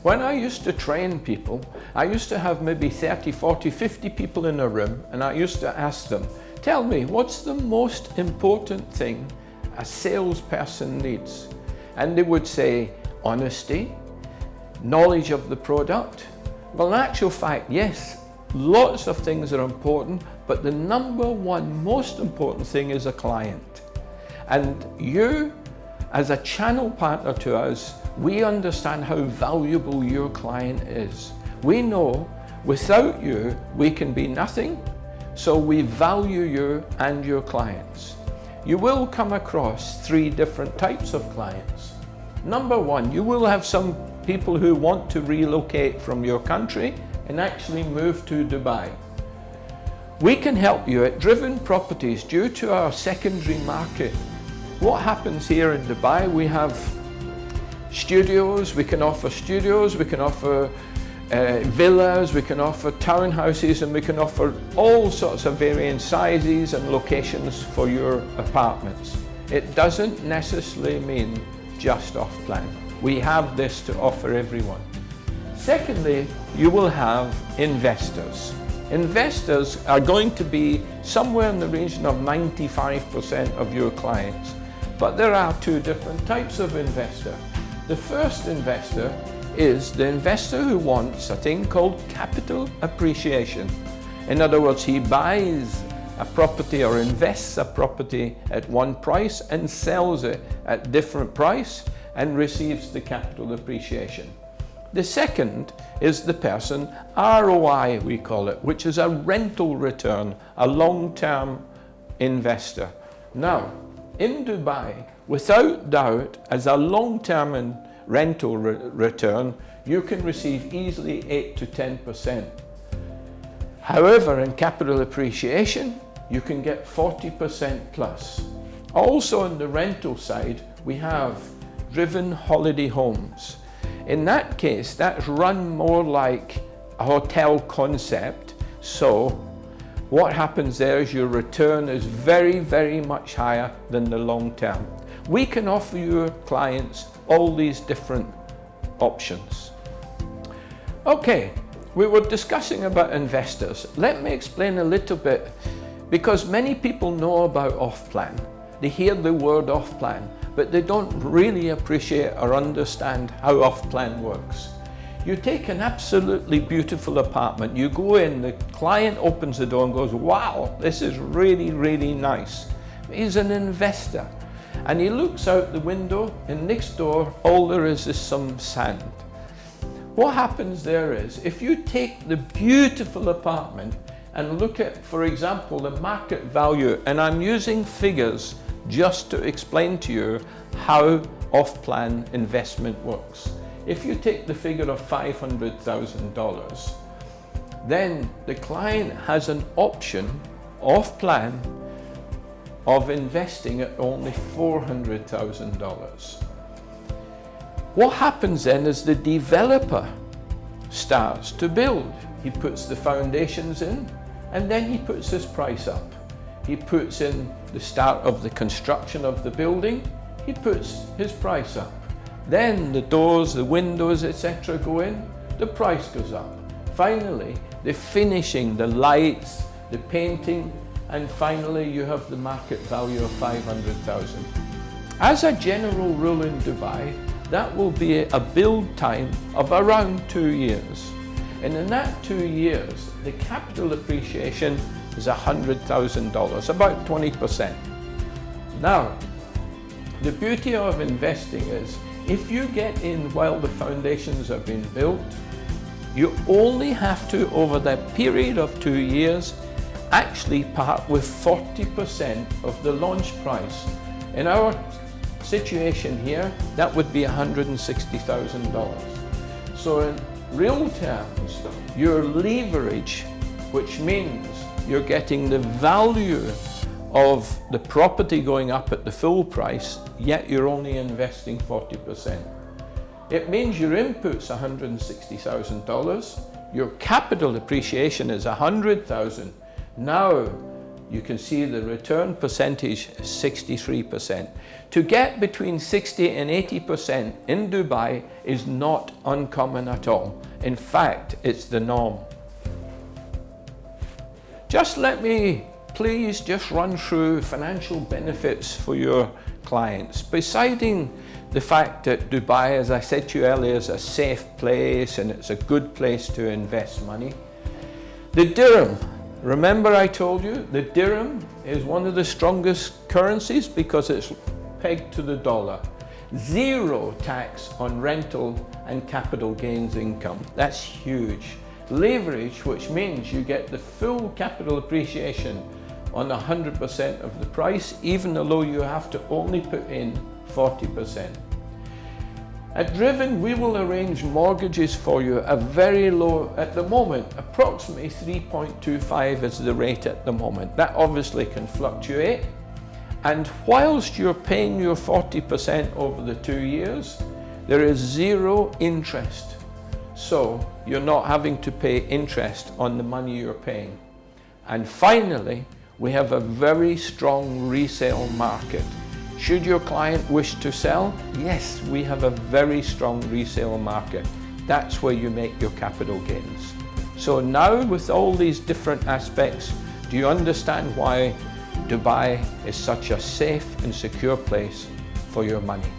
When I used to train people, I used to have maybe 30, 40, 50 people in a room, and I used to ask them, tell me, what's the most important thing a salesperson needs? And they would say, honesty, knowledge of the product. Well, in actual fact, yes, lots of things are important, but the number one most important thing is a client. And you, as a channel partner to us, we understand how valuable your client is. We know without you, we can be nothing, so we value you and your clients. You will come across 3 different types of clients. Number 1, you will have some people who want to relocate from your country and actually move to Dubai. We can help you at Driven Properties due to our secondary market. What happens here in Dubai, we have studios, we can offer villas, we can offer townhouses, and we can offer all sorts of varying sizes and locations for your apartments. It doesn't necessarily mean just off-plan. We have this to offer everyone. Secondly, you will have investors. Investors are going to be somewhere in the region of 95% of your clients. But there are 2 different types of investor. The first investor is the investor who wants a thing called capital appreciation. In other words, he buys a property or invests a property at one price and sells it at different price and receives the capital appreciation. The second is the person, ROI we call it, which is a rental return, a long-term investor. Now, in Dubai, without doubt, as a long-term rental return, you can receive easily 8 to 10%. However, in capital appreciation, you can get 40% plus. Also on the rental side, we have Driven Holiday Homes. In that case, that's run more like a hotel concept. So what happens there is your return is very, very much higher than the long term. We can offer your clients all these different options. Okay, we were discussing about investors. Let me explain a little bit, because many people know about off-plan. They hear the word off-plan, but they don't really appreciate or understand how off-plan works. You take an absolutely beautiful apartment, you go in, the client opens the door and goes, wow, this is really, really nice. He's an investor. And he looks out the window, and next door, all there is some sand. What happens there is, if you take the beautiful apartment and look at, for example, the market value, and I'm using figures just to explain to you how off-plan investment works. If you take the figure of $500,000, then the client has an option off-plan of investing at only $400,000. What happens then is the developer starts to build. He puts the foundations in, and then he puts his price up. He puts in the start of the construction of the building, he puts his price up. Then the doors, the windows, etc. go in, the price goes up. Finally, the finishing, the lights, the painting, and finally you have the market value of 500,000. As a general rule in Dubai, that will be a build time of around 2 years. And in that 2 years, the capital appreciation is $100,000, about 20%. Now, the beauty of investing is, if you get in while the foundations are being built, you only have to, over that period of 2 years, actually part with 40% of the launch price. In our situation here, that would be $160,000. So in real terms, your leverage, which means you're getting the value of the property going up at the full price, yet you're only investing 40%. It means your input's $160,000, your capital appreciation is $100,000. Now, You can see the return percentage is 63%. To get between 60 and 80% in Dubai is not uncommon at all. In fact, it's the norm. Just let me please just run through financial benefits for your clients. Besides the fact that Dubai, as I said to you earlier, is a safe place and it's a good place to invest money. The dirham, remember I told you, the dirham is one of the strongest currencies because it's pegged to the dollar. Zero tax on rental and capital gains income. That's huge. Leverage, which means you get the full capital appreciation on 100% of the price, even though you have to only put in 40%. At Driven, we will arrange mortgages for you at very low, at the moment, approximately 3.25 is the rate at the moment. That obviously can fluctuate. And whilst you're paying your 40% over the 2 years, there is zero interest. So you're not having to pay interest on the money you're paying. And finally, we have a very strong resale market. Should your client wish to sell? Yes, we have a very strong resale market. That's where you make your capital gains. So now with all these different aspects, do you understand why Dubai is such a safe and secure place for your money?